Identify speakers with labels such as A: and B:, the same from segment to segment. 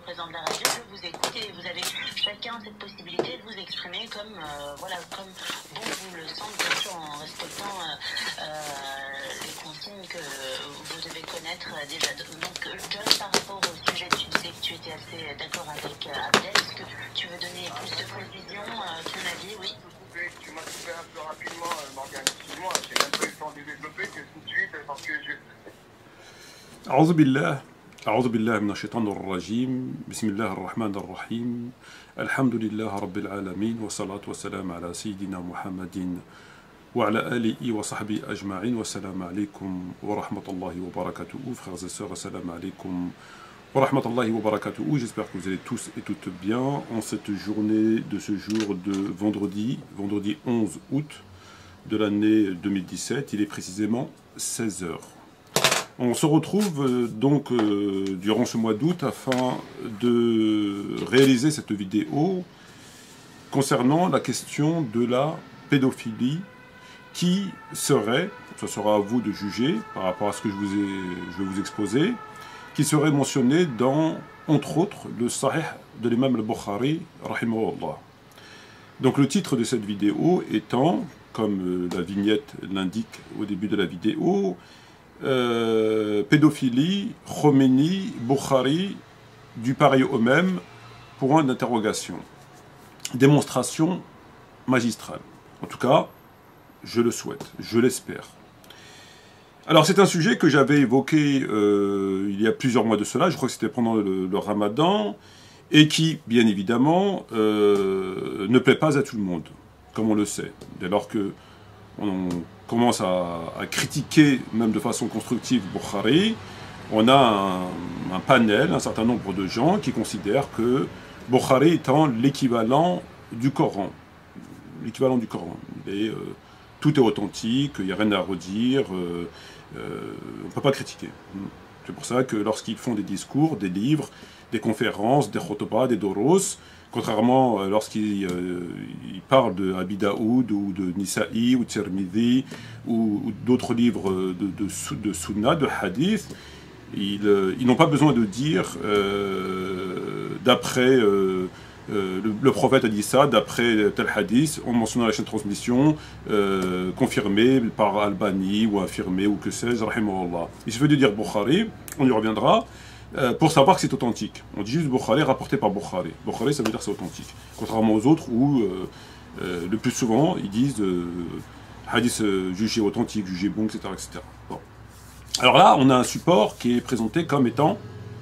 A: Président de la radio, je vous écoute et vous avez chacun cette possibilité de vous exprimer comme, voilà, comme bon vous le semble, bien sûr en respectant les consignes que vous devez connaître déjà. Donc, John, par rapport au sujet, tu disais que tu étais assez d'accord avec Abdel. Est-ce que tu veux donner plus de précision, ton avis? Oui.
B: Tu m'as coupé un peu rapidement, Morgane. Excuse-moi, j'ai même pas eu le temps de développer que tout de suite parce que je.
C: أعوذ بالله من الشيطان الرجيم بسم الله الرحمن الرحيم الحمد لله رب العالمين والصلاة والسلام على سيدنا محمد وعلى آله وصحبه أجمعين والسلام عليكم ورحمة الله وبركاته. Frères et sœurs, assalamu alaikum wa rahmatullahi wa barakatuh. J'espère que vous allez tous et toutes bien en cette journée de ce jour de vendredi 11 août de l'année 2017. Il est précisément 16 heures. On se retrouve donc durant ce mois d'août afin de réaliser cette vidéo concernant la question de la pédophilie qui serait, ce sera à vous de juger par rapport à ce que je vais vous exposer, qui serait mentionné dans, entre autres, le Sahih de l'imam al-Bukhari, rahimahullah. Donc le titre de cette vidéo étant, comme la vignette l'indique au début de la vidéo, pédophilie, Khomeini, Bukhari, du pareil au même, point d'interrogation. Démonstration magistrale. En tout cas, je le souhaite, je l'espère. Alors c'est un sujet que j'avais évoqué il y a plusieurs mois de cela, je crois que c'était pendant le Ramadan, et qui, bien évidemment, ne plaît pas à tout le monde, comme on le sait. Dès lors que on commence à critiquer, même de façon constructive, Bukhari, on a un panel, un certain nombre de gens qui considèrent que Bukhari étant l'équivalent du Coran. L'équivalent du Coran. Tout est authentique, il n'y a rien à redire, on ne peut pas critiquer. C'est pour ça que lorsqu'ils font des discours, des livres, des conférences, des khotbahs, des doros, contrairement lorsqu'ils parlent de Abi Daoud ou de Nisa'i ou Tirmidhi ou d'autres livres de Sunna, de Hadith, ils n'ont pas besoin de dire d'après le prophète a dit ça, d'après tel hadith, en mentionnant la chaîne de transmission, confirmé par Albani ou affirmé ou que sais-je, rahimahullah. Il suffit de dire Bukhari, on y reviendra, pour savoir que c'est authentique. On dit juste Bukhari rapporté par Bukhari. Bukhari, ça veut dire que c'est authentique. Contrairement aux autres où, le plus souvent, ils disent hadith jugé authentique, jugé bon, etc. etc. Bon. Alors là, on a un support qui est présenté comme étant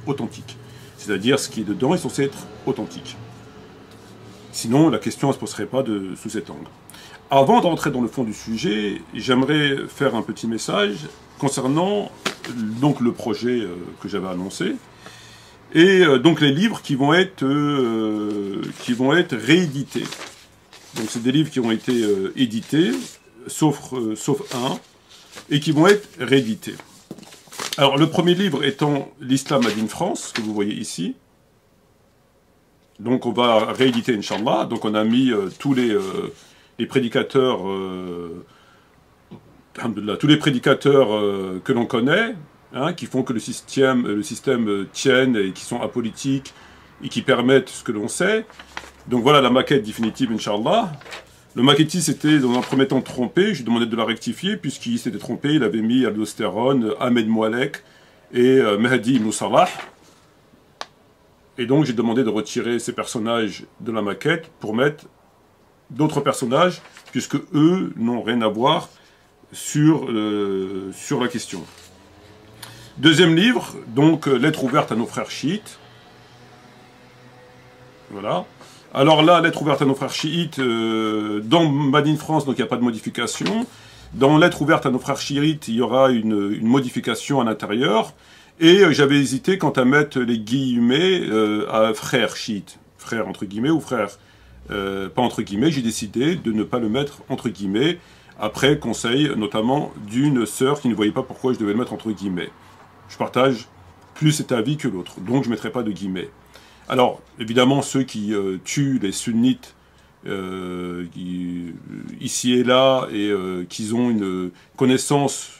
C: authentique. C'est-à-dire, ce qui est dedans est censé être authentique. Sinon, la question ne se poserait pas sous cet angle. Avant d'entrer dans le fond du sujet, j'aimerais faire un petit message concernant donc le projet que j'avais annoncé et donc les livres qui vont être réédités. Donc c'est des livres qui ont été édités, sauf un, et qui vont être réédités. Alors le premier livre étant l'Islam Made in France, que vous voyez ici. Donc on va rééditer, Inch'Allah. Donc on a mis tous les prédicateurs, tous les prédicateurs que l'on connaît, hein, qui font que le système tienne et qui sont apolitiques et qui permettent ce que l'on sait. Donc voilà la maquette définitive, Inch'Allah. Le maquettiste était dans un premier temps trompé, je lui demandais de la rectifier, puisqu'il s'était trompé, il avait mis Aldostérone, Ahmed Moualek et Mehdi Ibn Salah. Et donc j'ai demandé de retirer ces personnages de la maquette pour mettre d'autres personnages, puisque eux n'ont rien à voir sur la question. Deuxième livre, donc lettre ouverte à nos frères chiites. Voilà. Alors là, lettre ouverte à nos frères chiites, dans Made in France, donc il n'y a pas de modification. Dans lettre ouverte à nos frères chiites, il y aura une modification à l'intérieur. Et j'avais hésité quant à mettre les guillemets à frère chiite. Frère entre guillemets ou frère pas entre guillemets. J'ai décidé de ne pas le mettre entre guillemets, après conseil notamment d'une sœur qui ne voyait pas pourquoi je devais le mettre entre guillemets. Je partage plus cet avis que l'autre, donc je ne mettrai pas de guillemets. Alors, évidemment, ceux qui tuent les sunnites ici et là, et qui ont une connaissance,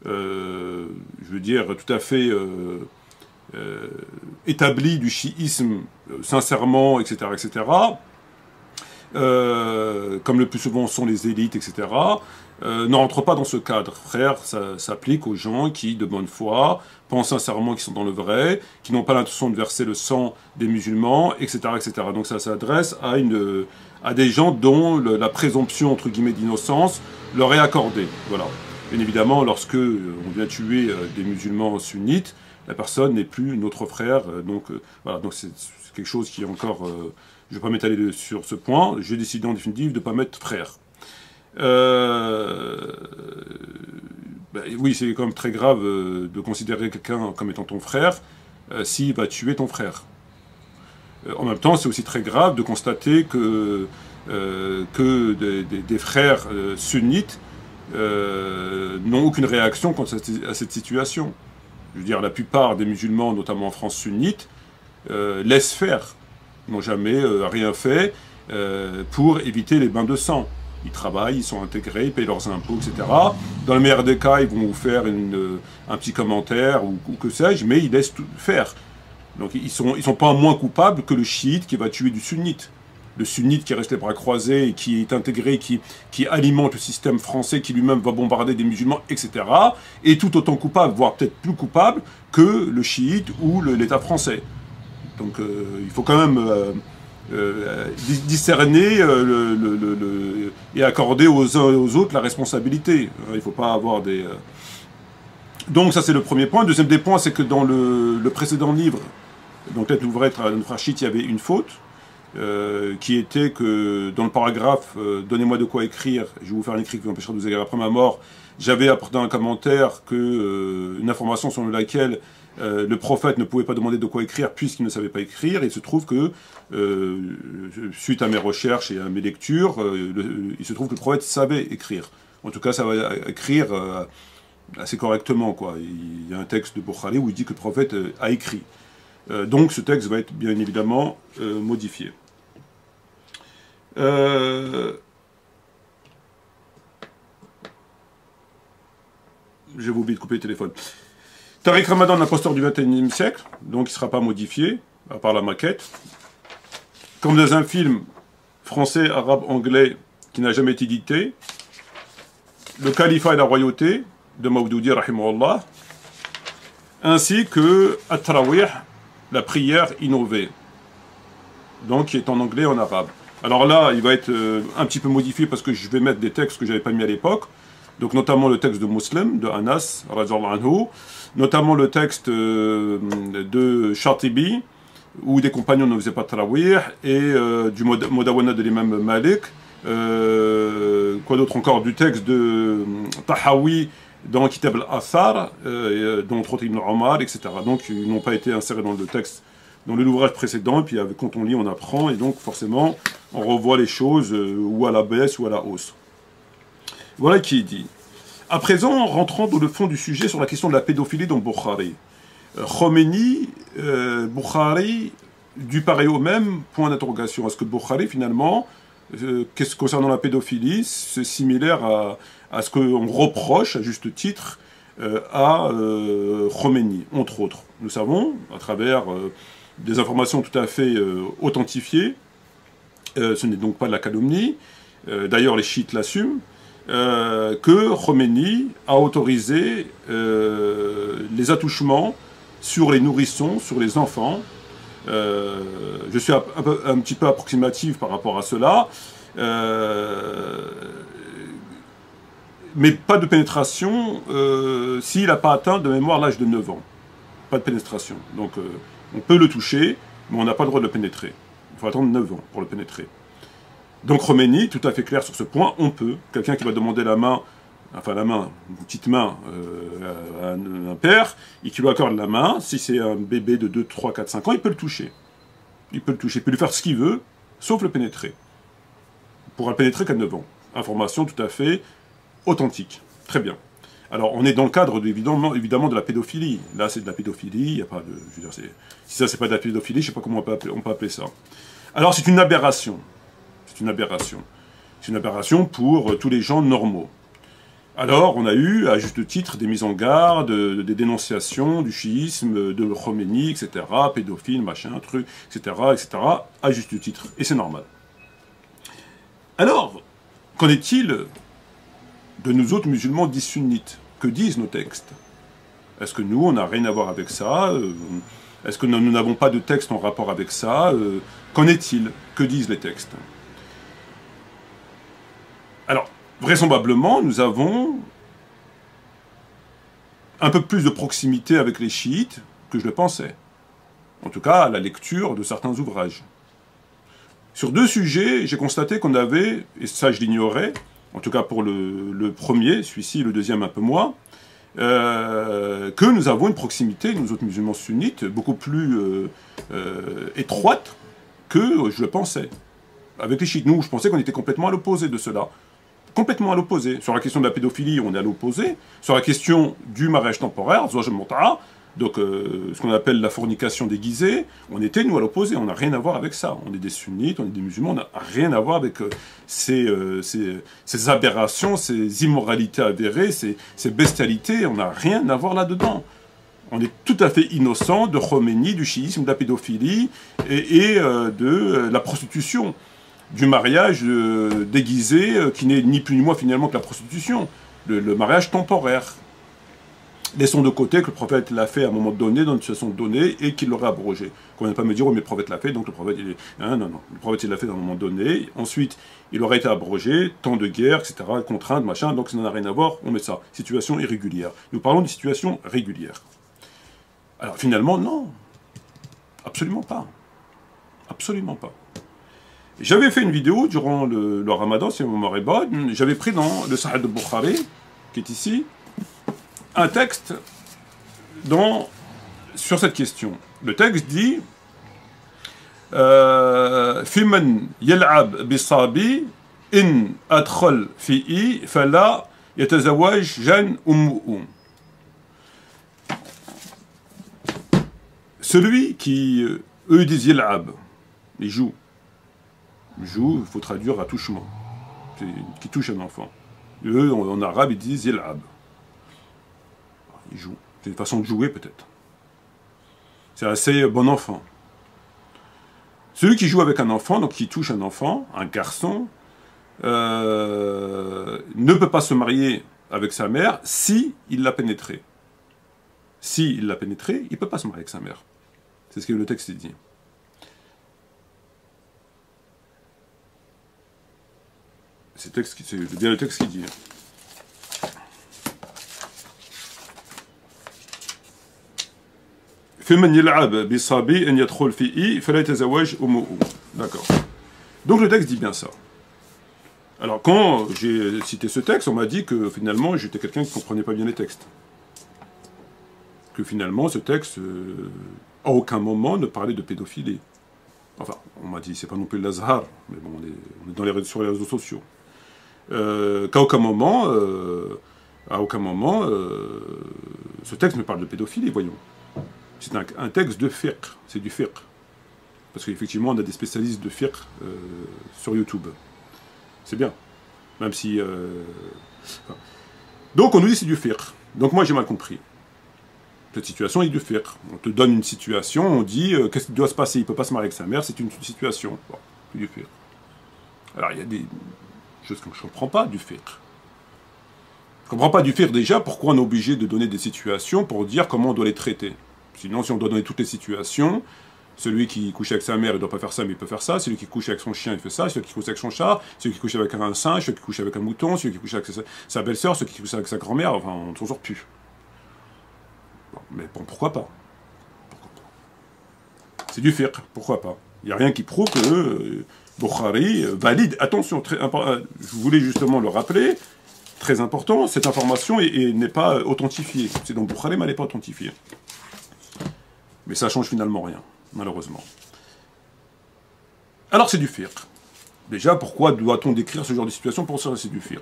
C: je veux dire, tout à fait établis du chiisme, sincèrement, etc., etc., comme le plus souvent sont les élites, etc., ne rentrent pas dans ce cadre. Frère, ça s'applique aux gens qui, de bonne foi, pensent sincèrement qu'ils sont dans le vrai, qui n'ont pas l'intention de verser le sang des musulmans, etc., etc. Donc ça s'adresse à des gens dont la présomption, entre guillemets, d'innocence leur est accordée. Voilà. Bien évidemment, lorsque on vient tuer des musulmans sunnites, la personne n'est plus notre frère. Voilà. Donc c'est quelque chose qui est encore... je ne vais pas m'étaler sur ce point. J'ai décidé en définitive de ne pas mettre frère. Oui, c'est quand même très grave de considérer quelqu'un comme étant ton frère s'il va tuer ton frère. En même temps, c'est aussi très grave de constater que des frères sunnites n'ont aucune réaction quant à cette situation. Je veux dire, la plupart des musulmans, notamment en France sunnite, laissent faire, n'ont jamais rien fait pour éviter les bains de sang. Ils travaillent, ils sont intégrés, ils payent leurs impôts, etc. Dans le meilleur des cas, ils vont vous faire un petit commentaire ou que sais-je, mais ils laissent tout faire. Donc ils sont pas moins coupables que le chiite qui va tuer du sunnite. Le sunnite qui reste les bras croisés, et qui est intégré, qui alimente le système français, qui lui-même va bombarder des musulmans, etc. est tout autant coupable, voire peut-être plus coupable que le chiite ou l'État français. Donc il faut quand même discerner et accorder aux uns et aux autres la responsabilité. Il ne faut pas avoir des... Donc ça c'est le premier point. Le deuxième des points, c'est que dans le précédent livre, donc peut-être l'ouvrette à notre archite, il y avait une faute, qui était que dans le paragraphe donnez-moi de quoi écrire, je vais vous faire un écrit qui vous empêchera de vous égarer après ma mort, j'avais apporté un commentaire que une information selon laquelle le prophète ne pouvait pas demander de quoi écrire puisqu'il ne savait pas écrire. Et il se trouve que suite à mes recherches et à mes lectures, il se trouve que le prophète savait écrire. En tout cas, ça va écrire assez correctement, quoi. Il y a un texte de Bukhari où il dit que le prophète a écrit. Donc ce texte va être bien évidemment modifié. J'ai oublié de couper le téléphone. Tariq Ramadan, l'imposteur du XXIe siècle, donc il ne sera pas modifié, à part la maquette. Comme dans un film français, arabe, anglais, qui n'a jamais été édité, le califat et la royauté, de Mawdoudi, rahimahullah, ainsi que At-Tarawih, la prière innovée, donc qui est en anglais et en arabe. Alors là, il va être un petit peu modifié parce que je vais mettre des textes que je n'avais pas mis à l'époque, donc notamment le texte de Muslim, de Anas, radhiyallahu anhu, notamment le texte de Shatibi, où des compagnons ne faisaient pas Tarawih, et du Modawana de l'imam Malik, quoi d'autre encore, du texte de Tahawi dans Kitab al-Athar, dont entre autres Ibn Omar, etc. Donc ils n'ont pas été insérés dans le texte, dans l'ouvrage précédent, et puis quand on lit, on apprend, et donc forcément, on revoit les choses ou à la baisse ou à la hausse. Voilà qui est dit. À présent, rentrant dans le fond du sujet sur la question de la pédophilie dans Bukhari. Khomeini, Bukhari, du pareil au même, point d'interrogation. Est-ce que Bukhari, finalement, concernant la pédophilie, c'est similaire à ce qu'on reproche, à juste titre, à Khomeini, entre autres. Nous savons, à travers des informations tout à fait authentifiées, ce n'est donc pas de la calomnie, d'ailleurs les chiites l'assument, que Khomeini a autorisé les attouchements sur les nourrissons, sur les enfants. Je suis un petit peu approximatif par rapport à cela, mais pas de pénétration s'il n'a pas atteint de mémoire l'âge de 9 ans. Pas de pénétration. Donc on peut le toucher, mais on n'a pas le droit de le pénétrer. Il faut attendre 9 ans pour le pénétrer. Donc Khomeini, tout à fait clair sur ce point, on peut. Quelqu'un qui va demander la main, enfin la main, une petite main à un père, et qui lui accorde la main, si c'est un bébé de 2, 3, 4, 5 ans, il peut le toucher. Il peut le toucher, il peut lui faire ce qu'il veut, sauf le pénétrer. Il pourra le pénétrer qu'à 9 ans. Information tout à fait authentique. Très bien. Alors, on est dans le cadre, évidemment, de la pédophilie. Là, c'est de la pédophilie, il n'y a pas de... Je veux dire, si ça, c'est pas de la pédophilie, je ne sais pas comment on peut appeler ça. Alors, c'est une aberration. C'est une aberration. C'est une aberration pour tous les gens normaux. Alors, on a eu, à juste titre, des mises en garde, des dénonciations du chiisme, de Khomeini, etc., pédophile, machin, truc, etc., à juste titre. Et c'est normal. Alors, qu'en est-il de nous autres musulmans dits sunnites? Que disent nos textes? Est-ce que nous, on n'a rien à voir avec ça? Est-ce que nous n'avons pas de texte en rapport avec ça? Qu'en est-il? Que disent les textes? Alors, vraisemblablement, nous avons un peu plus de proximité avec les chiites que je le pensais. En tout cas, à la lecture de certains ouvrages. Sur deux sujets, j'ai constaté qu'on avait, et ça je l'ignorais, en tout cas pour le premier, celui-ci, le deuxième un peu moins, que nous avons une proximité, nous autres musulmans sunnites, beaucoup plus étroite que je le pensais. Avec les chiites, nous, je pensais qu'on était complètement à l'opposé de cela. Complètement à l'opposé. Sur la question de la pédophilie, on est à l'opposé. Sur la question du mariage temporaire, donc ce qu'on appelle la fornication déguisée, on était, nous, à l'opposé. On n'a rien à voir avec ça. On est des sunnites, on est des musulmans, on n'a rien à voir avec ces aberrations, ces immoralités avérées, ces bestialités. On n'a rien à voir là-dedans. On est tout à fait innocent de Khomeini, du chiisme, de la pédophilie et de la prostitution. Du mariage déguisé, qui n'est ni plus ni moins finalement que la prostitution, le mariage temporaire. Laissons de côté que le prophète l'a fait à un moment donné, dans une situation donnée, et qu'il l'aurait abrogé. Qu'on ne vienne pas me dire, oh mais le prophète l'a fait, donc le prophète il est... Hein, non, le prophète il l'a fait à un moment donné, ensuite il aurait été abrogé, temps de guerre, etc., contrainte, machin, donc ça n'a rien à voir, on met ça. Situation irrégulière. Nous parlons d'une situation régulière. Alors finalement, non. Absolument pas. Absolument pas. J'avais fait une vidéo durant le Ramadan, si mon mémoire est bonne, j'avais pris dans le Sahih al-Bukhari, qui est ici, un texte sur cette question. Le texte dit Fiman yal'ab bisabi in adkhal fi'i fala yatazawaj jan ummu'u. Celui qui, eux disent yal'ab, il joue. Joue, il faut traduire à touchement, qui touche un enfant. Et eux, en arabe, ils disent yal'ab. Ils jouent. C'est une façon de jouer, peut-être. C'est assez bon enfant. Celui qui joue avec un enfant, donc qui touche un enfant, un garçon, ne peut pas se marier avec sa mère si il l'a pénétré. Si il l'a pénétré, il ne peut pas se marier avec sa mère. C'est ce que le texte dit. C'est bien le texte qui dit. D'accord. Donc le texte dit bien ça. Alors quand j'ai cité ce texte, on m'a dit que finalement j'étais quelqu'un qui ne comprenait pas bien les textes. Que finalement ce texte, à aucun moment, ne parlait de pédophilie. Enfin, on m'a dit, c'est pas non plus l'Azhar, mais bon, on est sur les réseaux sociaux. Qu'à aucun moment, ce texte ne parle de pédophilie, voyons. C'est un texte de fiqh, c'est du fiqh. Parce qu'effectivement, on a des spécialistes de fiqh sur YouTube. C'est bien. Même si... Donc on nous dit c'est du fiqh. Donc moi j'ai mal compris. Cette situation est du fiqh. On te donne une situation, on dit qu'est-ce qui doit se passer, il ne peut pas se marier avec sa mère, c'est une situation. Bon, c'est du fiqh. Alors il y a des choses que je ne comprends pas du fiqh. Je ne comprends pas du fiqh déjà, pourquoi on est obligé de donner des situations pour dire comment on doit les traiter. Sinon, si on doit donner toutes les situations, celui qui couche avec sa mère, il ne doit pas faire ça, mais il peut faire ça. Celui qui couche avec son chien, il fait ça. Celui qui couche avec son chat. Celui qui couche avec un singe. Celui qui couche avec un mouton. Celui qui couche avec sa belle-sœur. Celui qui couche avec sa grand-mère. Enfin, on ne s'en sort plus. Bon, mais bon, pourquoi pas? C'est du fiqh, pourquoi pas? Il n'y a rien qui prouve que Bukhari valide. Attention, je voulais justement le rappeler, très important, cette information n'est pas authentifiée. C'est dans Bukhari, mais elle n'est pas authentifiée. Mais ça change finalement rien, malheureusement. Alors c'est du fiqh. Déjà, pourquoi doit-on décrire ce genre de situation? Pour ça, c'est du fiqh.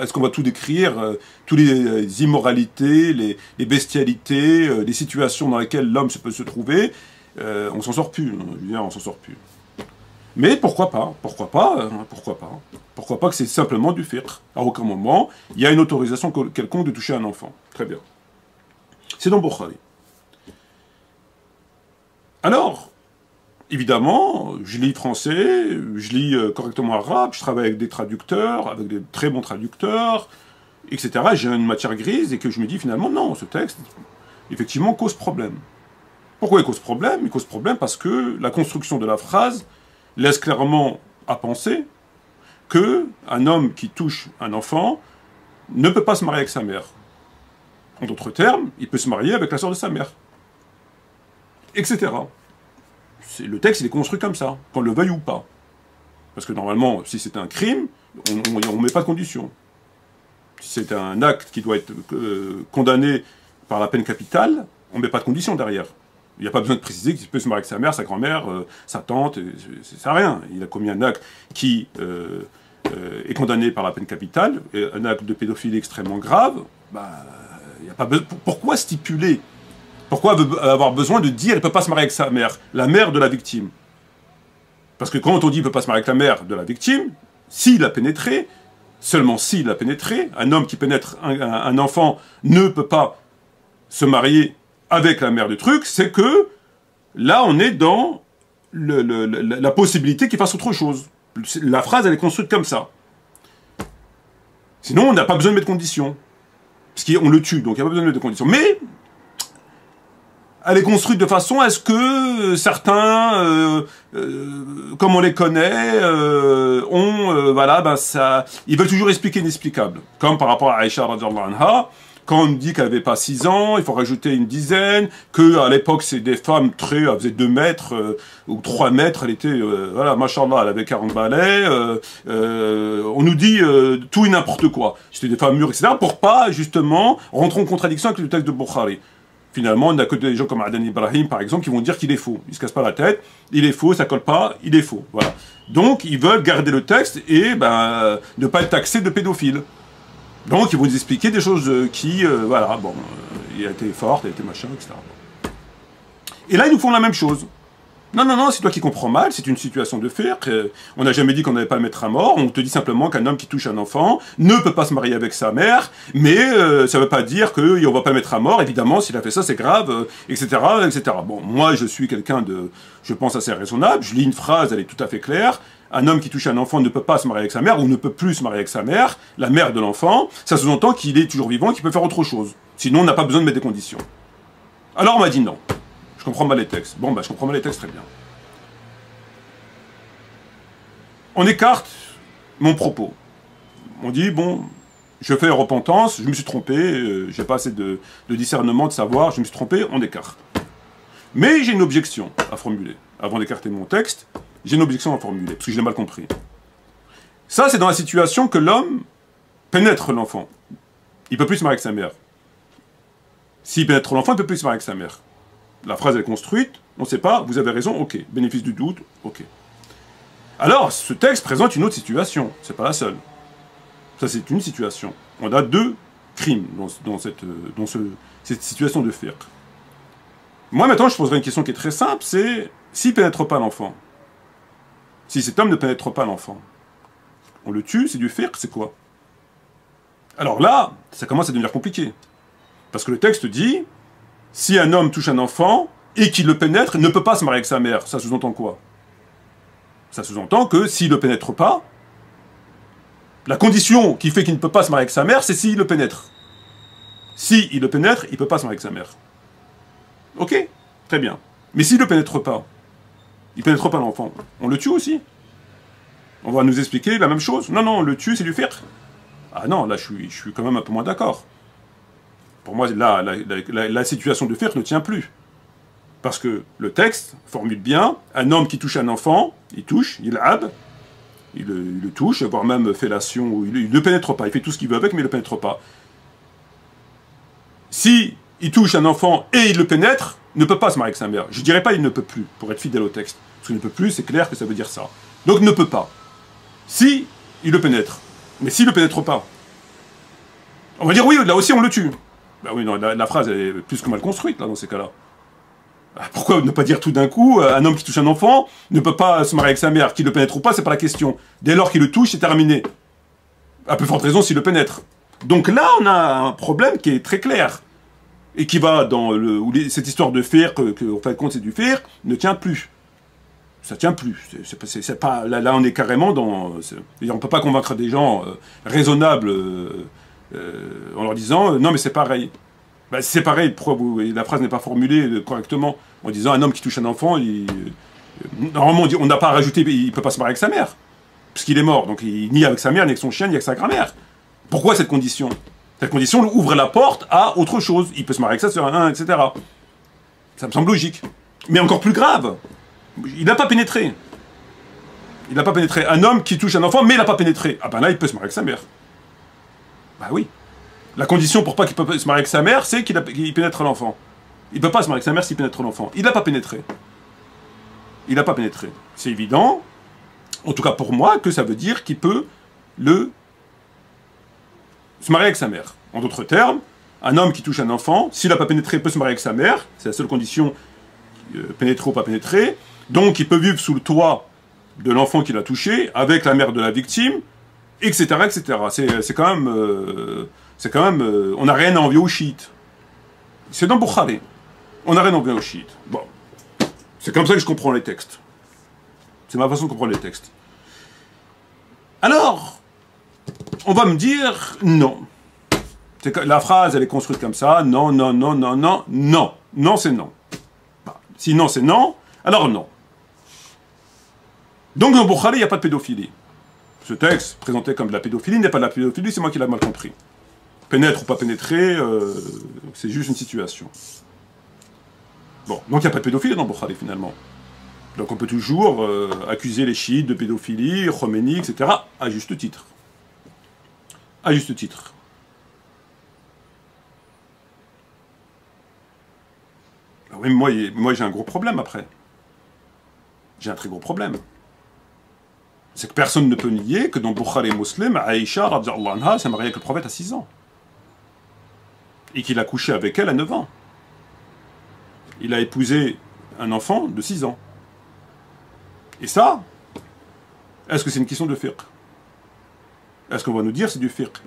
C: Est-ce qu'on va tout décrire, toutes les immoralités, les bestialités, les situations dans lesquelles l'homme peut se trouver? On s'en sort plus, on s'en sort plus. Mais pourquoi pas? Pourquoi pas? Pourquoi pas? Pourquoi pas que c'est simplement du fiqh? À aucun moment, il y a une autorisation quelconque de toucher un enfant. Très bien. C'est dans Bukhari. Alors, évidemment, je lis français, je lis correctement arabe, je travaille avec des traducteurs, avec des très bons traducteurs, etc. J'ai une matière grise et que je me dis finalement, non, ce texte, effectivement, cause problème. Pourquoi il cause problème? Il cause problème parce que la construction de la phrase laisse clairement à penser qu'un homme qui touche un enfant ne peut pas se marier avec sa mère. En d'autres termes, il peut se marier avec la sœur de sa mère. Etc. Le texte, il est construit comme ça, qu'on le veuille ou pas. Parce que normalement, si c'est un crime, on ne met pas de conditions. Si c'est un acte qui doit être condamné par la peine capitale, on ne met pas de conditions derrière. Il n'y a pas besoin de préciser qu'il peut se marier avec sa mère, sa grand-mère, sa tante, ça sert à rien. Il a commis un acte qui est condamné par la peine capitale, et un acte de pédophilie extrêmement grave, il y a pas besoin. Pourquoi stipuler? Pourquoi avoir besoin de dire qu'il ne peut pas se marier avec sa mère, la mère de la victime? Parce que quand on dit qu'il ne peut pas se marier avec la mère de la victime, s'il a pénétré, seulement s'il a pénétré, un homme qui pénètre un enfant ne peut pas se marier avec la mère du truc, c'est que là on est dans la possibilité qu'il fasse autre chose. La phrase elle est construite comme ça. Sinon on n'a pas besoin de mettre de conditions. Parce qu'on le tue, donc il n'y a pas besoin de mettre de conditions. Mais elle est construite de façon à ce que certains, comme on les connaît, ils veulent toujours expliquer l'inexplicable. Comme par rapport à Aïcha radhiyallahu anha, quand on dit qu'elle n'avait pas 6 ans, il faut rajouter une dizaine, qu'à l'époque c'est des femmes elle faisait 2 mètres ou 3 mètres, elle était, machallah, elle avait 40 balais, on nous dit tout et n'importe quoi. C'était des femmes mûres, etc., pour pas, justement, rentrer en contradiction avec le texte de Bukhari. Finalement, on n'a que des gens comme Adan Ibrahim, par exemple, qui vont dire qu'il est faux. Il se casse pas la tête, il est faux, ça colle pas, il est faux. Voilà. Donc, ils veulent garder le texte et ne pas être taxés de pédophile. Donc, ils vont nous expliquer des choses qui, il a été forte, il a été machin, etc. Et là, ils nous font la même chose. Non, c'est toi qui comprends mal, c'est une situation de fiqh. On n'a jamais dit qu'on n'allait pas le mettre à mort, on te dit simplement qu'un homme qui touche un enfant ne peut pas se marier avec sa mère, mais ça ne veut pas dire qu'on ne va pas le mettre à mort, évidemment, s'il a fait ça, c'est grave, etc., etc. Bon, moi, je suis quelqu'un de, je pense, assez raisonnable, je lis une phrase, elle est tout à fait claire, un homme qui touche un enfant ne peut pas se marier avec sa mère, ou ne peut plus se marier avec sa mère, la mère de l'enfant, ça sous-entend qu'il est toujours vivant, qu'il peut faire autre chose. Sinon, on n'a pas besoin de mettre des conditions. Alors, on m'a dit non. Je comprends mal les textes. Bon, je comprends mal les textes, très bien. On écarte mon propos. On dit, bon, je fais repentance, je me suis trompé, j'ai pas assez de discernement, de savoir, je me suis trompé, on écarte. Mais j'ai une objection à formuler. Avant d'écarter mon texte, j'ai une objection à formuler, parce que je l'ai mal compris. Ça, c'est dans la situation que l'homme pénètre l'enfant. Il peut plus se marier avec sa mère. S'il pénètre l'enfant, il peut plus se marier avec sa mère. La phrase est construite, on ne sait pas, vous avez raison, ok. Bénéfice du doute, ok. Alors, ce texte présente une autre situation, c'est pas la seule. Ça, c'est une situation. On a 2 crimes dans cette situation de fiqh. Moi, maintenant, je poserai une question qui est très simple, c'est, s'il pénètre pas l'enfant, si cet homme ne pénètre pas l'enfant, on le tue, c'est du fiqh, c'est quoi? Alors là, ça commence à devenir compliqué. Parce que le texte dit, si un homme touche un enfant et qu'il le pénètre, il ne peut pas se marier avec sa mère. Ça sous-entend quoi? Ça sous-entend que s'il ne le pénètre pas, la condition qui fait qu'il ne peut pas se marier avec sa mère, c'est s'il le pénètre. S'il le pénètre, il ne peut pas se marier avec sa mère. Ok? Très bien. Mais s'il ne le pénètre pas, il ne pénètre pas l'enfant, on le tue aussi? On va nous expliquer la même chose? Non, on le tue, c'est du fiqh. Ah non, là, je suis quand même un peu moins d'accord. Pour moi, là, la situation de fiqh ne tient plus. Parce que le texte formule bien, un homme qui touche un enfant, il touche, il le touche, voire même fellation, ou il ne le pénètre pas, il fait tout ce qu'il veut avec, mais il ne le pénètre pas. Si il touche un enfant et il le pénètre, il ne peut pas se marier avec sa mère. Je ne dirais pas il ne peut plus, pour être fidèle au texte. Parce qu'il ne peut plus, c'est clair que ça veut dire ça. Donc il ne peut pas. Si il le pénètre, mais s'il ne le pénètre pas, on va dire oui, là aussi on le tue. Ben oui, non, la phrase elle est plus que mal construite, là, dans ces cas-là. Pourquoi ne pas dire tout d'un coup, un homme qui touche un enfant ne peut pas se marier avec sa mère, qu'il le pénètre ou pas, c'est pas la question. Dès lors qu'il le touche, c'est terminé. À plus forte raison s'il le pénètre. Donc là, on a un problème qui est très clair. Et qui va dans cette histoire de faire, en fin de compte c'est du faire, ne tient plus. Ça tient plus. C'est pas, là, on est carrément dans... on ne peut pas convaincre des gens raisonnables en leur disant non mais c'est pareil. Ben, c'est pareil, la phrase n'est pas formulée correctement. En disant un homme qui touche un enfant, normalement on n'a pas rajouté, il ne peut pas se marier avec sa mère. Parce qu'il est mort. Donc ni avec sa mère, ni avec son chien, ni avec sa grand-mère. Pourquoi cette condition? Cette condition ouvre la porte à autre chose. Il peut se marier avec sa sœur, etc. Ça me semble logique. Mais encore plus grave, il n'a pas pénétré. Il n'a pas pénétré. Un homme qui touche un enfant, mais il n'a pas pénétré. Ah ben là, il peut se marier avec sa mère. Bah oui. La condition pour pas qu'il peut se marier avec sa mère, c'est qu'il pénètre l'enfant. Il ne peut pas se marier avec sa mère s'il pénètre l'enfant. Il n'a pas pénétré. Il n'a pas pénétré. C'est évident, en tout cas pour moi, que ça veut dire qu'il peut se marier avec sa mère. En d'autres termes, un homme qui touche un enfant, s'il n'a pas pénétré, peut se marier avec sa mère. C'est la seule condition, pénétrer ou pas pénétrer. Donc il peut vivre sous le toit de l'enfant qu'il a touché, avec la mère de la victime, etc. etc. C'est quand même... on n'a rien à envier aux chiites. C'est dans Bukhari. On n'a rien à envier aux chiites. Bon. C'est comme ça que je comprends les textes. C'est ma façon de comprendre les textes. Alors, on va me dire non. La phrase, elle est construite comme ça. Non, non, non, non, non, non. Non, c'est non. Bah, si non, c'est non, alors non. Donc, dans Bukhari, il n'y a pas de pédophilie. Ce texte, présenté comme de la pédophilie, n'est pas de la pédophilie, c'est moi qui l'ai mal compris. Pénètre ou pas pénétrer, c'est juste une situation. Bon, donc il n'y a pas de pédophilie dans Bukhari, finalement. Donc on peut toujours accuser les chiites de pédophilie, Khomeini, etc., à juste titre. À juste titre. Ah oui, moi j'ai un gros problème après. J'ai un très gros problème. C'est que personne ne peut nier que dans Bukhari et Muslim, Aïcha, radhiyallahu anha, s'est mariée avec le prophète à 6 ans. Et qu'il a couché avec elle à 9 ans. Il a épousé un enfant de 6 ans. Et ça, est-ce que c'est une question de fiqh? Est-ce qu'on va nous dire c'est du fiqh?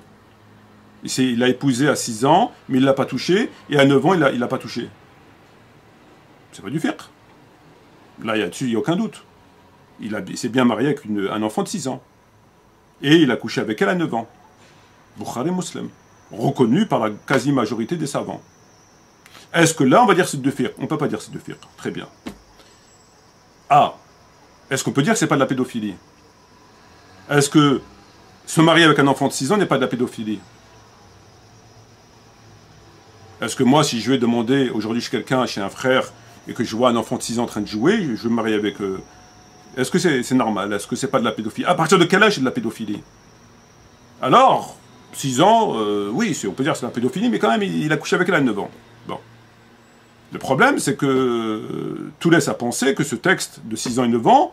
C: Il a épousé à 6 ans, mais il ne l'a pas touché, et à 9 ans, il l'a pas touché. C'est pas du fiqh. Là, il n'y a aucun doute. Il s'est bien marié avec un enfant de 6 ans. Et il a couché avec elle à 9 ans. Bukhari Muslim. Reconnu par la quasi-majorité des savants. Est-ce que là, on va dire c'est de fiqh? On ne peut pas dire c'est de fiqh. Très bien. Ah. Est-ce qu'on peut dire que ce n'est pas de la pédophilie? Est-ce que se marier avec un enfant de 6 ans n'est pas de la pédophilie? Est-ce que moi, si je vais demander, aujourd'hui chez quelqu'un, chez un frère, et que je vois un enfant de 6 ans en train de jouer, je vais me marier avec... est-ce que c'est normal? Est-ce que c'est pas de la pédophilie? À partir de quel âge c'est de la pédophilie? Alors, 6 ans, oui, on peut dire que c'est de la pédophilie, mais quand même, il a couché avec elle à 9 ans. Bon. Le problème, c'est que tout laisse à penser que ce texte de 6 ans et 9 ans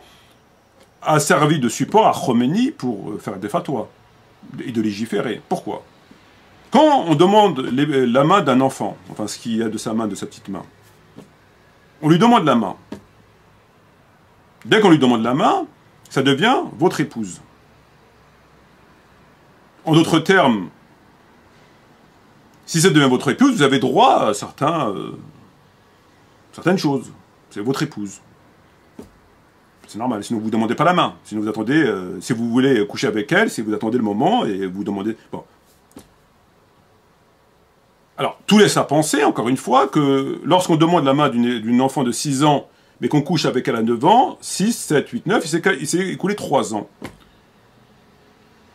C: a servi de support à Khomeini pour faire des fatwas et de légiférer. Pourquoi? Quand on demande la main d'un enfant, enfin ce qu'il y a de sa main, de sa petite main, on lui demande la main. Dès qu'on lui demande la main, ça devient votre épouse. En d'autres termes, si ça devient votre épouse, vous avez droit à certaines choses. C'est votre épouse. C'est normal, sinon vous ne demandez pas la main. Sinon vous attendez, si vous voulez coucher avec elle, si vous attendez le moment et vous demandez... Bon. Alors, tout laisse à penser, encore une fois, que lorsqu'on demande la main d'une enfant de 6 ans, mais qu'on couche avec elle à 9 ans, 6, 7, 8, 9, il s'est écoulé 3 ans.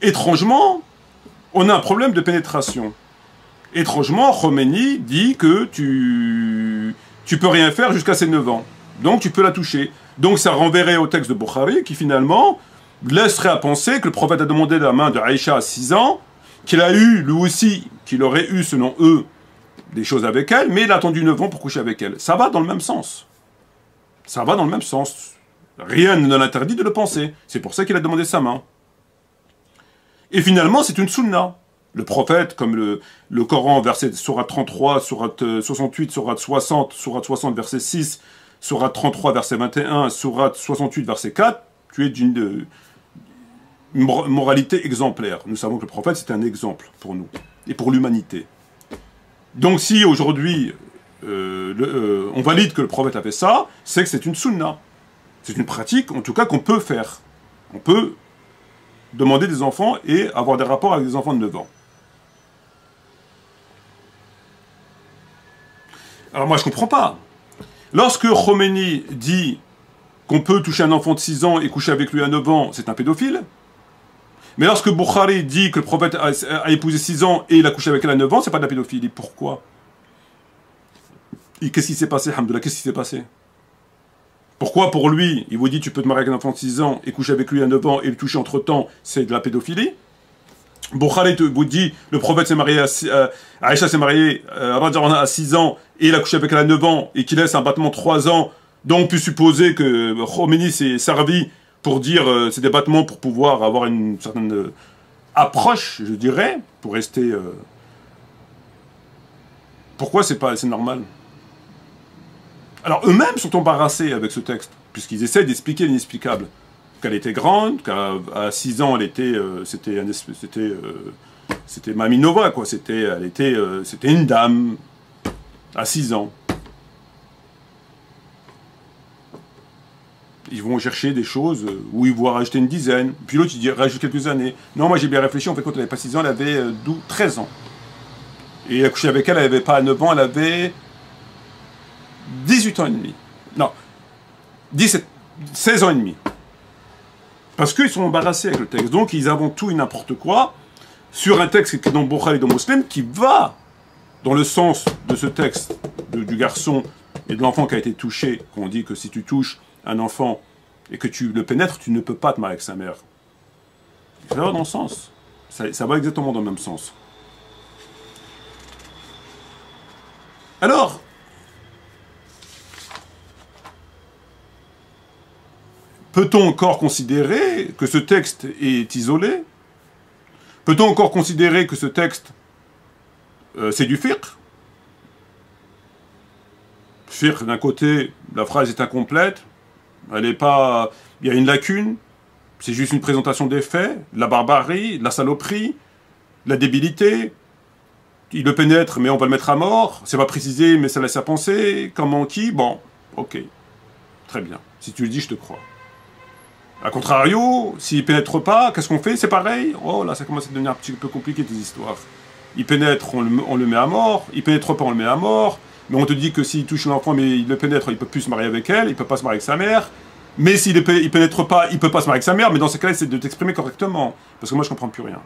C: Étrangement, on a un problème de pénétration. Étrangement, Khomeini dit que tu peux rien faire jusqu'à ses 9 ans. Donc tu peux la toucher. Donc ça renverrait au texte de Bukhari qui finalement laisserait à penser que le prophète a demandé la main de Aïcha à 6 ans, qu'il a eu, lui aussi, qu'il aurait eu, selon eux, des choses avec elle, mais il a attendu 9 ans pour coucher avec elle. Ça va dans le même sens. Ça va dans le même sens. Rien ne l'interdit de le penser. C'est pour ça qu'il a demandé sa main. Et finalement, c'est une sunna. Le prophète, comme le Coran, verset sourate 33, sourate 68, sourate 60, verset 6, sourate 33, verset 21, sourate 68, verset 4, tu es d'une moralité exemplaire. Nous savons que le prophète, c'est un exemple pour nous et pour l'humanité. Donc si aujourd'hui, on valide que le prophète a fait ça, c'est que c'est une sunna. C'est une pratique, en tout cas, qu'on peut faire. On peut demander des enfants et avoir des rapports avec des enfants de 9 ans. Alors moi, je ne comprends pas. Lorsque Khomeini dit qu'on peut toucher un enfant de 6 ans et coucher avec lui à 9 ans, c'est un pédophile. Mais lorsque Bukhari dit que le prophète a épousé 6 ans et il a couché avec elle à 9 ans, c'est pas de la pédophilie. Pourquoi? Et qu'est-ce qui s'est passé, Alhamdoulilah, qu'est-ce qui s'est passé? Pourquoi pour lui, il vous dit tu peux te marier avec un enfant de 6 ans et coucher avec lui à 9 ans et le toucher entre-temps, c'est de la pédophilie? Bukhari vous dit le prophète s'est marié Aïcha s'est mariée à 6 ans et il a couché avec elle à 9 ans et qu'il laisse un battement de 3 ans, donc on peut supposer que Khomeini s'est servi pour dire c'est des battements pour pouvoir avoir une certaine approche, je dirais, pour rester... Pourquoi c'est normal? Alors eux-mêmes sont embarrassés avec ce texte, puisqu'ils essaient d'expliquer l'inexplicable. Qu'elle était grande, qu'à 6 ans, elle était... c'était Mami Nova, quoi. C'était une dame, à 6 ans. Ils vont chercher des choses où ils vont rajouter une dizaine. Puis l'autre, il dit, rajoute quelques années. Non, moi j'ai bien réfléchi, en fait, quand elle n'avait pas 6 ans, elle avait 13 ans. Et il a couché avec elle, elle n'avait pas 9 ans, elle avait 18 ans et demi. Non, 16 ans et demi. Parce qu'ils sont embarrassés avec le texte. Donc ils inventent tout et n'importe quoi sur un texte qui est dans Bukhari et dans Muslim, qui va dans le sens de ce texte du garçon et de l'enfant qui a été touché, qu'on dit que si tu touches un enfant et que tu le pénètres, tu ne peux pas te marier avec sa mère. Ça va dans le sens. Ça va exactement dans le même sens. Alors, peut-on encore considérer que ce texte est isolé? Peut-on encore considérer que ce texte, c'est du fiqh? Fiqh, d'un côté, la phrase est incomplète, elle n'est pas... il y a une lacune, c'est juste une présentation des faits, la barbarie, la saloperie, la débilité, il le pénètre, mais on va le mettre à mort, c'est pas précisé, mais ça laisse à penser, comment, qui, bon, ok, très bien, si tu le dis, je te crois. A contrario, s'il pénètre pas, qu'est-ce qu'on fait? C'est pareil. Oh là, ça commence à devenir un petit peu compliqué, tes histoires. Il pénètre, on le met à mort, il pénètre pas, on le met à mort, mais on te dit que s'il touche l'enfant, mais il le pénètre, il peut plus se marier avec elle, il peut pas se marier avec sa mère, mais s'il pénètre pas, il peut pas se marier avec sa mère, mais dans ces cas-là, c'est de t'exprimer correctement, parce que moi, je comprends plus rien.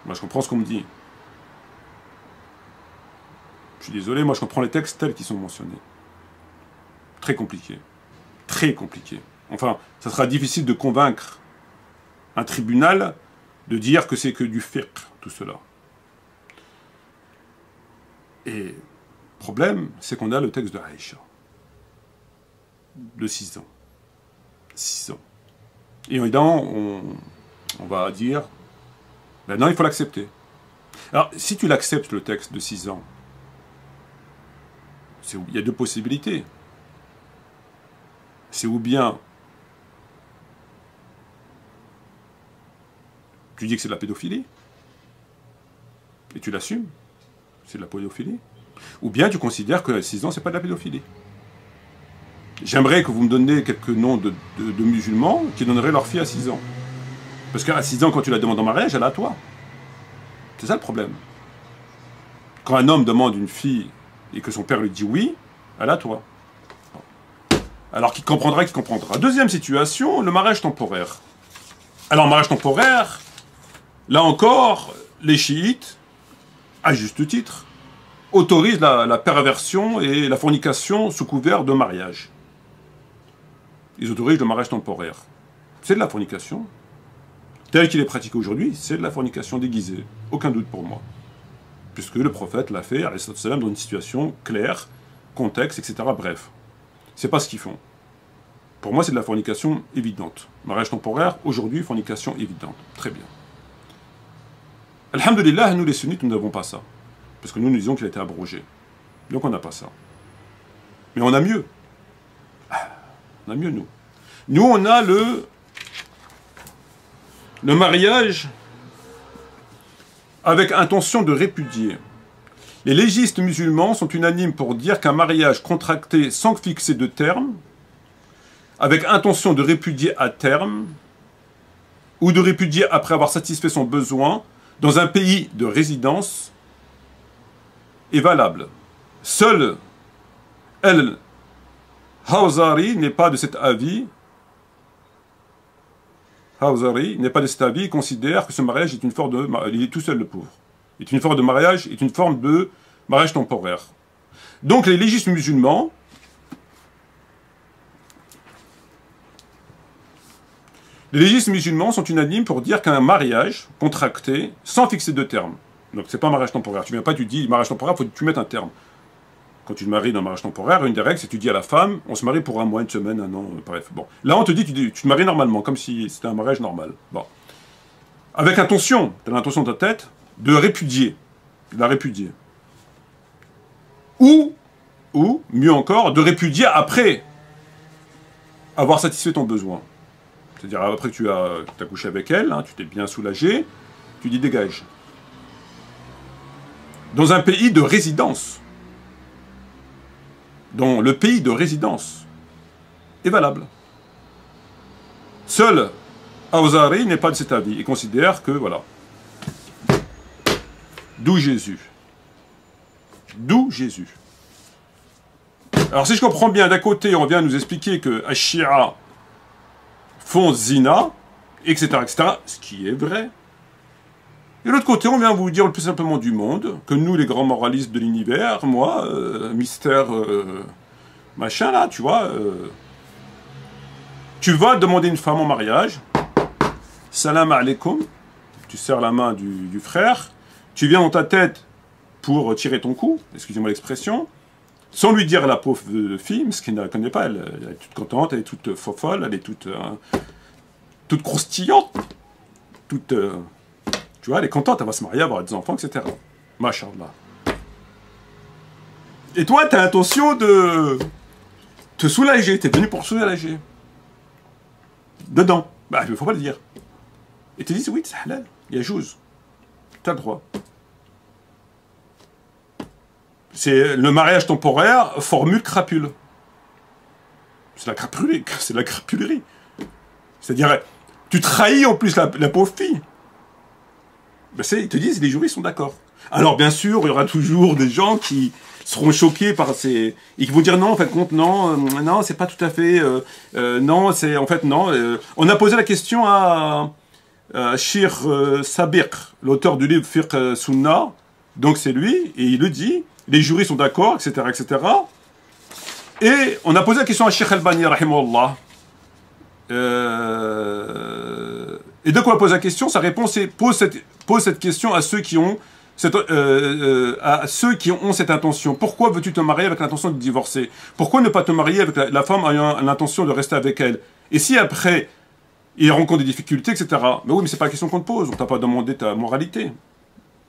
C: Moi, je comprends ce qu'on me dit. Je suis désolé, moi, je comprends les textes tels qu'ils sont mentionnés. Très compliqué. Très compliqué. Enfin, ça sera difficile de convaincre un tribunal de dire que c'est que du fiqh, tout cela. Et le problème, c'est qu'on a le texte de Aïcha, de 6 ans. 6 ans. Et évidemment, on va dire, ben non, il faut l'accepter. Alors, si tu l'acceptes, le texte de 6 ans, il y a deux possibilités. C'est ou bien tu dis que c'est de la pédophilie, et tu l'assumes, c'est de la pédophilie, ou bien tu considères que 6 ans, c'est pas de la pédophilie. J'aimerais que vous me donniez quelques noms de musulmans qui donneraient leur fille à 6 ans. Parce qu'à 6 ans, quand tu la demandes en mariage, elle est à toi. C'est ça le problème. Quand un homme demande une fille et que son père lui dit oui, elle est à toi. Alors qui comprendra, qui comprendra. Deuxième situation, le mariage temporaire. Alors, mariage temporaire, là encore, les chiites, à juste titre, autorisent la perversion et la fornication sous couvert de mariage. Ils autorisent le mariage temporaire. C'est de la fornication. Tel qu'il est pratiqué aujourd'hui, c'est de la fornication déguisée. Aucun doute pour moi. Puisque le prophète l'a fait, alayhi salam, dans une situation claire, contexte, etc. Bref. C'est pas ce qu'ils font. Pour moi, c'est de la fornication évidente. Mariage temporaire, aujourd'hui, fornication évidente. Très bien. Alhamdulillah, nous les sunnites, nous n'avons pas ça. Parce que nous disons qu'il a été abrogé. Donc on n'a pas ça. Mais on a mieux. On a mieux, nous. Nous, on a le mariage avec intention de répudier. Les légistes musulmans sont unanimes pour dire qu'un mariage contracté sans fixer de terme, avec intention de répudier à terme, ou de répudier après avoir satisfait son besoin, dans un pays de résidence, est valable. Seul Hawzari n'est pas de cet avis. Hawzari n'est pas de cet avis. Il considère que ce mariage est une forme de... Il est tout seul, le pauvre. Est une forme de mariage, est une forme de mariage temporaire. Donc les légistes musulmans sont unanimes pour dire qu'un mariage contracté sans fixer de terme. Donc c'est pas un mariage temporaire. Tu viens pas, tu dis mariage temporaire, faut que tu mettes un terme. Quand tu te maries dans un mariage temporaire, une des règles, c'est que tu dis à la femme, on se marie pour un mois, une semaine, un an, bref. Bon. Là, on te dit, tu te maries normalement, comme si c'était un mariage normal. Bon. Avec intention, tu as l'intention de ta tête, de répudier. De la répudier. Ou, mieux encore, de répudier après avoir satisfait ton besoin. C'est-à-dire, après que tu as couché avec elle, hein, tu t'es bien soulagé, tu dis dégage. Dans un pays de résidence, dont le pays de résidence est valable. Seul Hawzari n'est pas de cet avis. Il considère que, voilà. D'où Jésus. D'où Jésus. Alors si je comprends bien, d'un côté, on vient nous expliquer que Ashira font zina, etc., ce qui est vrai. Et de l'autre côté, on vient vous dire le plus simplement du monde, que nous, les grands moralistes de l'univers, moi, mystère, machin, là, tu vois, tu vas demander une femme en mariage, salam alaikum, tu serres la main du frère, tu viens dans ta tête pour tirer ton cou, excusez-moi l'expression, sans lui dire la pauvre fille, parce qu'elle ne la connaît pas, elle est toute contente, elle est toute fofolle, elle est toute croustillante, toute... tu vois, elle est contente, elle va se marier, avoir des enfants, etc. Machallah. Et toi, tu as l'intention de te soulager, tu es venu pour soulager. Dedans. Bah, il ne faut pas le dire. Et tu dis, oui, c'est halal, il y a jouz. Tu as le droit. C'est le mariage temporaire, formule crapule. C'est la crapulerie. C'est la crapulerie. C'est-à-dire, tu trahis en plus la pauvre fille. Ben ils te disent, les juristes sont d'accord. Alors, bien sûr, il y aura toujours des gens qui seront choqués par ces... et qui vont dire, non, en fait, compte, non, c'est pas tout à fait... non, c'est... En fait, non. On a posé la question à Shir Sabiq, l'auteur du livre Fiqh Sunnah. Donc, c'est lui, et il le dit. Les juristes sont d'accord, etc., etc. Et on a posé la question à Sheikh Albani, rahimahullah. Et dès qu'on a posé la question, sa réponse est pose cette question à ceux qui ont cette intention. Pourquoi veux-tu te marier avec l'intention de divorcer? Pourquoi ne pas te marier avec la femme ayant l'intention de rester avec elle? Et si après, il rencontre des difficultés, etc. Mais oui, mais c'est pas la question qu'on te pose. On t'a pas demandé ta moralité.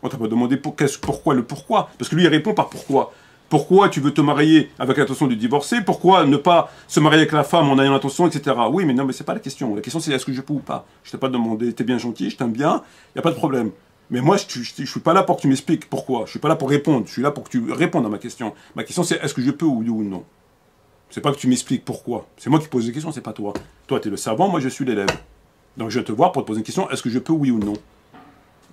C: On t'a pas demandé pourquoi. Parce que lui, il répond par pourquoi. Pourquoi tu veux te marier avec l'intention de divorcer? Pourquoi ne pas se marier avec la femme en ayant l'intention, etc. Oui, mais non, mais c'est pas la question. La question, c'est est-ce que je peux ou pas? Je t'ai pas demandé, t'es bien gentil, je t'aime bien, il n'y a pas de problème. Mais moi, je suis pas là pour que tu m'expliques pourquoi. Je suis pas là pour répondre. Je suis là pour que tu répondes à ma question. Ma question, c'est est-ce que je peux ou non? C'est pas que tu m'expliques pourquoi. C'est moi qui pose des questions, c'est pas toi. Toi, tu es le savant, moi, je suis l'élève. Donc, je vais te voir pour te poser une question, est-ce que je peux oui ou non?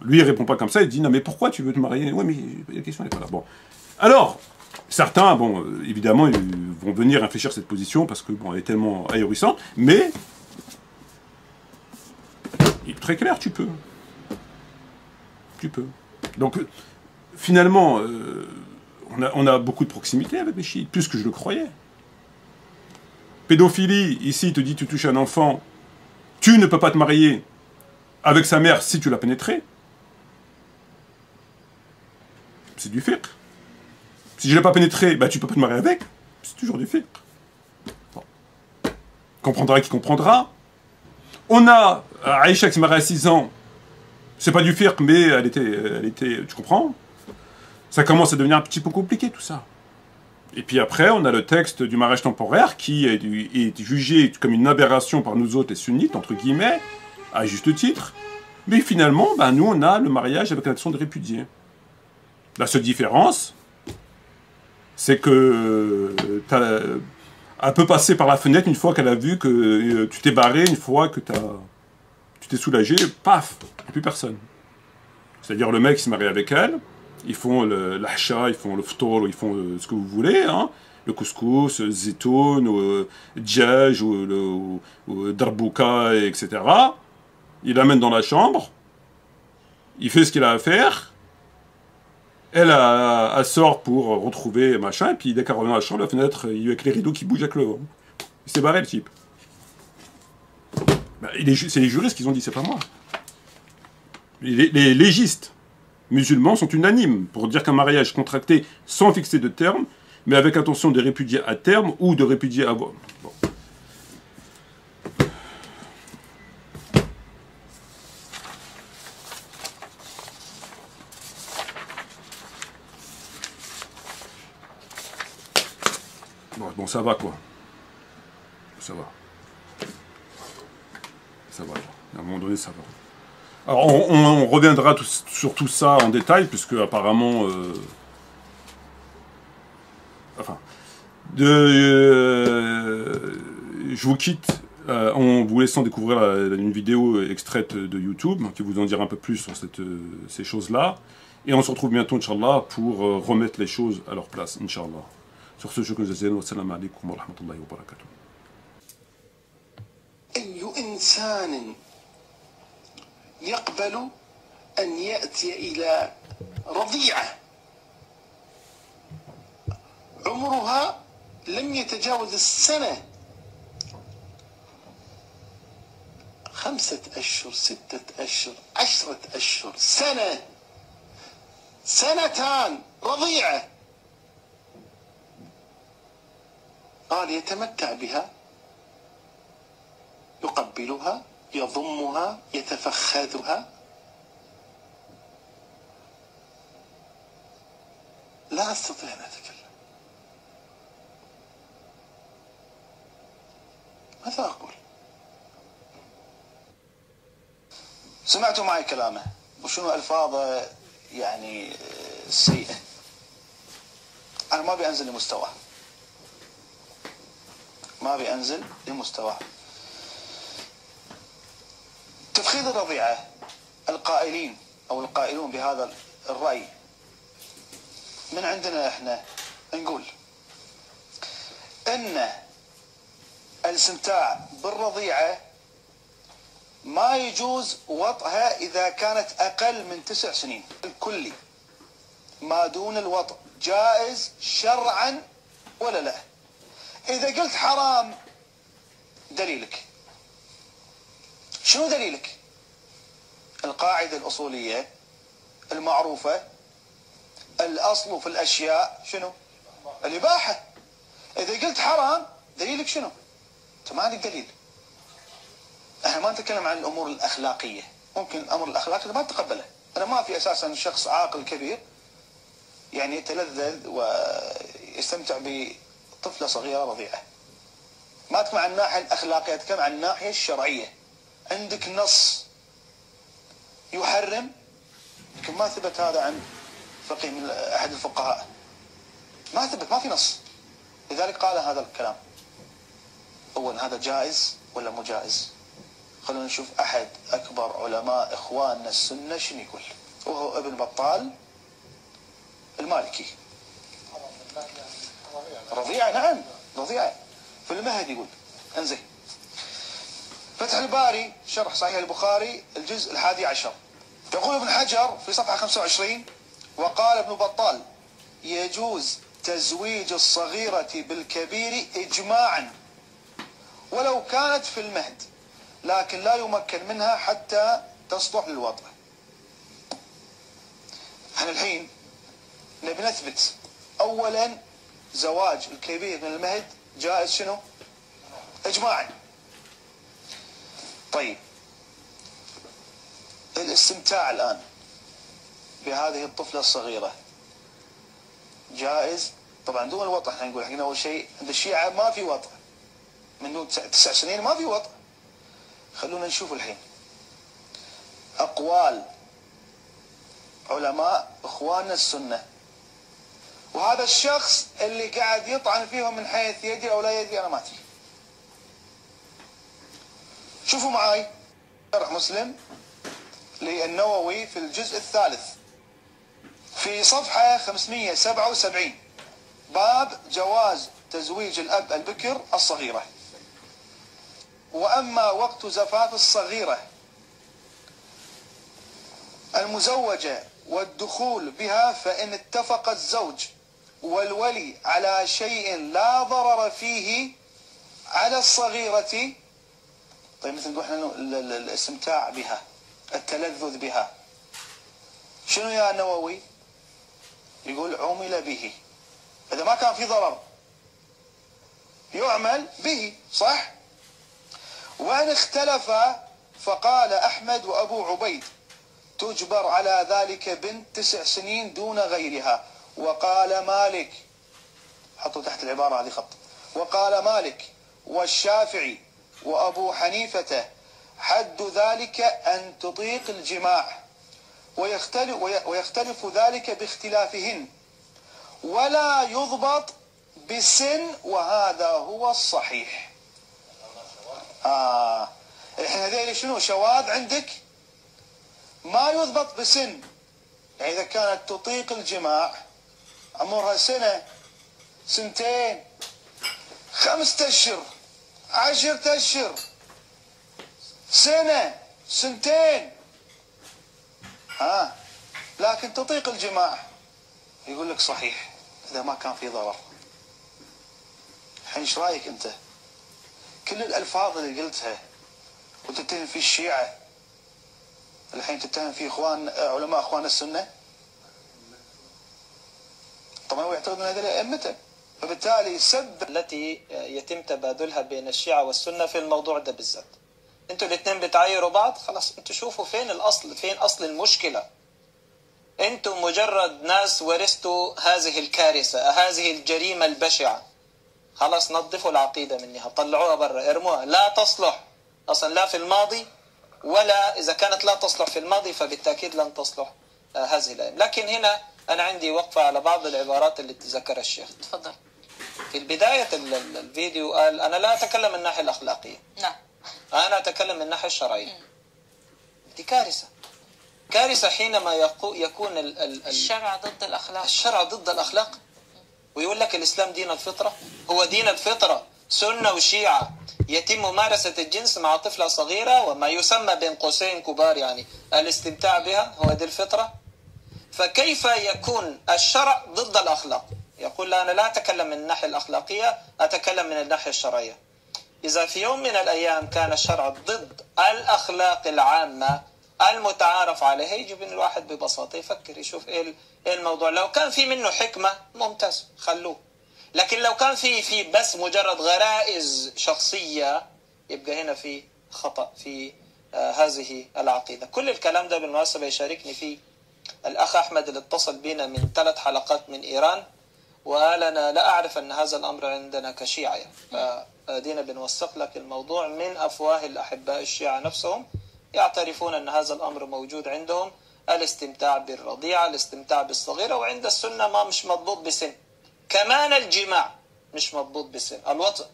C: Lui, il répond pas comme ça, il dit non, mais pourquoi tu veux te marier? Oui, mais la question n'est pas là. Bon. Alors, certains, bon, évidemment, ils vont venir réfléchir à cette position parce que, bon, elle est tellement ahurissante, mais il est très clair, tu peux. Tu peux. Donc, finalement, on a beaucoup de proximité avec les chiites, plus que je le croyais. Pédophilie, ici, il te dit tu touches un enfant, tu ne peux pas te marier avec sa mère si tu l'as pénétré. C'est du fiqh. Si je ne l'ai pas pénétré, bah, tu peux pas te marier avec. C'est toujours du fiqh. Bon. Comprendra qui comprendra. On a Aïcha qui se marie à 6 ans. C'est pas du fiqh, mais elle était, tu comprends? Ça commence à devenir un petit peu compliqué tout ça. Et puis après, on a le texte du mariage temporaire qui est jugé comme une aberration par nous autres les sunnites, entre guillemets, à juste titre. Mais finalement, ben, nous, on a le mariage avec l'intention de répudier. La seule différence, c'est que elle peut passer par la fenêtre une fois qu'elle a vu que tu t'es barré, une fois que tu t'es soulagé, paf, il n'y a plus personne. C'est-à-dire le mec qui se marie avec elle, ils font l'achha, ils font le ftour, ils font ce que vous voulez, hein, le couscous, le zitoun, ou djaj, ou darbouka, etc. Il l'amène dans la chambre, il fait ce qu'il a à faire, elle sort pour retrouver machin, et puis dès qu'elle revient dans la chambre, la fenêtre, il y a avec les rideaux qui bougent avec le vent. Il s'est barré le type. Ben, c'est les juristes qui ont dit, c'est pas moi. Les légistes musulmans sont unanimes pour dire qu'un mariage contracté sans fixer de terme, mais avec intention de répudier à terme ou de répudier avant. Bon. Bon, ça va quoi. Ça va. Ça va. À un moment donné, ça va. Alors, on reviendra sur tout ça en détail, puisque apparemment... je vous quitte en vous laissant découvrir une vidéo extraite de YouTube, qui vous en dira un peu plus sur ces choses-là. Et on se retrouve bientôt, Inch'Allah, pour remettre les choses à leur place, Inch'Allah. Sur ce, je vous dis, wassalamu alaikum wa rahmatullahi wa barakatuh.
D: يقبل أن يأتي إلى رضيعة عمرها لم يتجاوز السنة 5 أشهر 6 أشهر 10 أشهر سنة سنتان رضيعة قال يتمتع بها يقبلها يضمها يتفخذها لا أستطيع أن أتكلم ماذا أقول؟ سمعتوا معي كلامه وشنو ألفاظه يعني سيئة. أنا ما بينزل لمستواه ما بينزل لمستواه. تفخيذ الرضيعة القائلين أو القائلون بهذا الرأي من عندنا احنا نقول ان الاستمتاع بالرضيعة ما يجوز وطئها اذا كانت اقل من 9 سنين الكلي. ما دون الوطء جائز شرعا ولا لا؟ اذا قلت حرام دليلك شنو؟ دليلك القاعدة الأصولية المعروفة الأصل في الأشياء شنو؟ الإباحة. إذا قلت حرام دليلك شنو؟ أنت ما عندك دليل. احنا ما نتكلم عن الأمور الأخلاقية، ممكن الأمر الأخلاقي ما تقبله. أنا ما في أساسا شخص عاقل كبير يعني يتلذذ ويستمتع بطفلة صغيرة رضيعة. ما أتكلم عن الناحية الأخلاقية، أتكلم عن الناحية الشرعية. عندك نص يحرم لكن ما ثبت هذا عن فقيه من أحد الفقهاء، ما ثبت، ما في نص، لذلك قال هذا الكلام. أولا هذا جائز ولا مو جائز؟ خلونا نشوف أحد أكبر علماء إخواننا السنة شنو يقول، وهو ابن بطال المالكي. رضيعة نعم رضيعة في المهد يقول. انزين فتح الباري شرح صحيح البخاري الجزء 11 يقول ابن حجر في صفحة 25 وقال ابن بطال يجوز تزويج الصغيرة بالكبير إجماعا ولو كانت في المهد لكن لا يمكن منها حتى تصلح للوضع. احنا الحين نبي نثبت اولا زواج الكبير من المهد جائز شنو؟ اجماعا. طيب في الاستمتاع الآن بهذه الطفلة الصغيرة جائز؟ طبعا دون الوطأ. احنا نقول احنا أول شيء عند الشيعة ما في وطأ من دون 9 سنين، ما في وطأ. خلونا نشوف الحين أقوال علماء إخواننا السنة، وهذا الشخص اللي قاعد يطعن فيهم من حيث يدري أو لا يدري أنا ما أدري. شوفوا معاي شرح مسلم للنووي في الجزء الثالث في صفحة 577 باب جواز تزويج الأب البكر الصغيرة. وأما وقت زفاف الصغيرة المزوجة والدخول بها فإن اتفق الزوج والولي على شيء لا ضرر فيه على الصغيرة. طيب مثل نقول احنا الاستمتاع بها، التلذذ بها، شنو يا نووي؟ يقول عمل به. إذا ما كان في ضرر يعمل به، صح؟ وإن اختلف فقال أحمد وأبو عبيد تجبر على ذلك بنت 9 سنين دون غيرها. وقال مالك، حطوا تحت العبارة هذه خط، وقال مالك والشافعي وأبو حنيفة حد ذلك أن تطيق الجماع، ويختلف ذلك باختلافهن ولا يضبط بسن، وهذا هو الصحيح. الحين هذيل شنو شواذ عندك؟ ما يضبط بسن، يعني إذا كانت تطيق الجماع عمرها 1 2 سنين 5 أشهر 10 أشهر 1 2 سنين، لكن تطيق الجماع، يقول لك صحيح إذا ما كان في ضرر. الحين ايش رايك انت؟ كل الالفاظ اللي قلتها وتتهم في الشيعة الحين تتهم في علماء اخوان السنة. طبعا هو يعتقد ان هذول ائمته، فبالتالي سب
E: التي يتم تبادلها بين الشيعة والسنة في الموضوع ده بالذات. انتوا الاثنين بتعايروا بعض، خلاص انتوا شوفوا فين الاصل، فين اصل المشكلة. انتم مجرد ناس ورثتوا هذه الكارثة، هذه الجريمة البشعة. خلاص نظفوا العقيدة منها، طلعوها برا، ارموها، لا تصلح اصلا لا في الماضي، ولا اذا كانت لا تصلح في الماضي فبالتأكيد لن تصلح هذه الايام. لكن هنا انا عندي وقفة على بعض العبارات اللي تذكرها الشيخ.
F: تفضل.
E: في بداية الفيديو قال انا لا اتكلم من الناحية الاخلاقية،
F: نعم،
E: انا اتكلم من الناحية الشرعية. دي كارثة، كارثة حينما يكون
F: الشرع ضد الأخلاق.
E: الشرع ضد الأخلاق، ويقول لك الإسلام دين الفطرة. هو دين الفطرة سنة وشيعة يتم ممارسة الجنس مع طفلة صغيرة وما يسمى بين قوسين كبار يعني الاستمتاع بها، هو دي الفطرة. فكيف يكون الشرع ضد الأخلاق؟ يقول لا، أنا لا أتكلم من الناحية الأخلاقية، أتكلم من الناحية الشرعية. إذا في يوم من الأيام كان الشرع ضد الأخلاق العامة المتعارف عليه، يجب ان الواحد ببساطه يفكر يشوف ايه الموضوع. لو كان في منه حكمه ممتاز خلوه، لكن لو كان في بس مجرد غرائز شخصيه يبقى هنا في خطأ في هذه العقيده. كل الكلام ده بالمناسبه يشاركني فيه الاخ احمد اللي اتصل بنا من 3 حلقات من ايران، وقال انا لا اعرف ان هذا الامر عندنا كشيعه، فدينا بنوثق لك الموضوع من افواه الاحباء الشيعه نفسهم، يعترفون أن هذا الأمر موجود عندهم، الاستمتاع بالرضيعة، الاستمتاع بالصغيرة. وعند السنة ما مش مضبوط بسن، كمان الجماع مش مضبوط بسن، الوطء.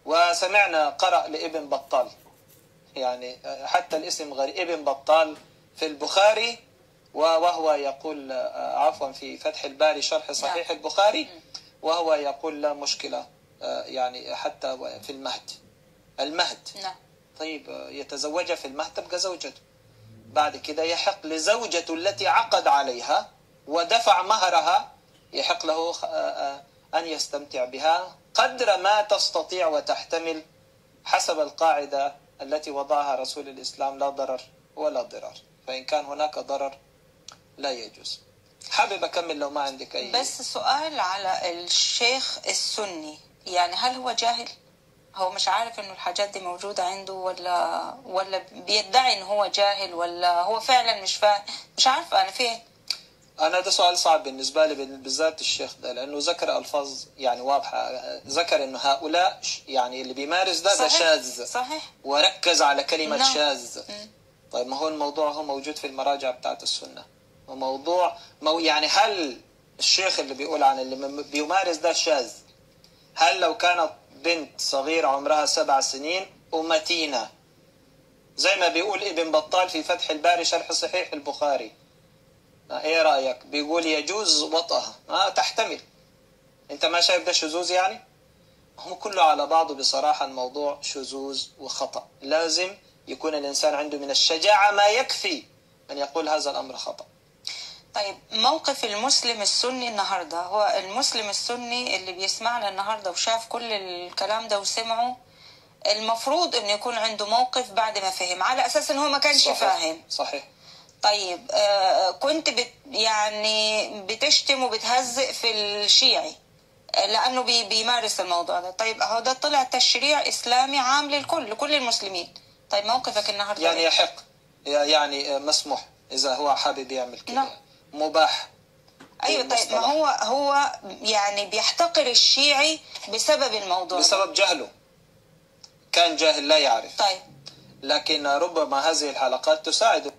E: وسمعنا قرأ لابن بطال، يعني حتى الاسم غريب، ابن بطال في البخاري، وهو يقول عفوا في فتح الباري شرح صحيح البخاري، وهو يقول لا مشكلة يعني حتى في المهد.
F: نعم.
E: طيب يتزوجها في المهد تبقى زوجته، بعد كده يحق لزوجته التي عقد عليها ودفع مهرها يحق له أن يستمتع بها قدر ما تستطيع وتحتمل حسب القاعدة التي وضعها رسول الإسلام: لا ضرر ولا ضرار. فإن كان هناك ضرر لا يجوز. حابب أكمل لو ما عندك أي.
F: بس سؤال على الشيخ السني، يعني هل هو جاهل؟ هو مش عارف انه الحاجات دي موجودة عنده، ولا بيدعي ان هو جاهل، ولا هو فعلا مش فاهم؟ مش عارفة انا فين.
E: أنا ده سؤال صعب بالنسبة لي، بالذات الشيخ ده، لأنه ذكر ألفاظ يعني واضحة. ذكر إنه هؤلاء يعني اللي بيمارس ده
F: صحيح.
E: شاذ.
F: صحيح.
E: وركز على كلمة
F: نعم.
E: شاذ. طيب ما هو الموضوع هو موجود في المراجع بتاعت السنة، وموضوع يعني هل الشيخ اللي بيقول عن اللي بيمارس ده شاذ، هل لو كانت بنت صغيرة عمرها 7 سنين ومتينة زي ما بيقول ابن بطال في فتح الباري شرح صحيح البخاري، ايه رأيك؟ بيقول يجوز وطئها، تحتمل. انت ما شايف ده شذوذ يعني؟ هو كله على بعضه بصراحة الموضوع شذوذ وخطأ. لازم يكون الإنسان عنده من الشجاعة ما يكفي أن يقول هذا الأمر خطأ.
F: طيب موقف المسلم السني النهاردة، هو المسلم السني اللي بيسمعنا النهاردة وشاف كل الكلام ده وسمعه، المفروض انه يكون عنده موقف بعد ما فهم، على اساس انه هو ما كانش
E: صحيح.
F: فاهم.
E: صحيح.
F: طيب كنت يعني بتشتم وبتهزئ في الشيعي لانه بيمارس الموضوع ده. طيب هو ده طلع تشريع اسلامي عام للكل، لكل المسلمين. طيب موقفك النهارده
E: يعني يحق، يعني مسموح اذا هو حابب يعمل كده.
F: نعم.
E: مباح.
F: ايوه. طيب ما هو يعني بيحتقر الشيعي بسبب الموضوع
E: بسبب
F: ده.
E: جهله، كان جاهل لا يعرف.
F: طيب
E: لكن ربما هذه الحلقات تساعد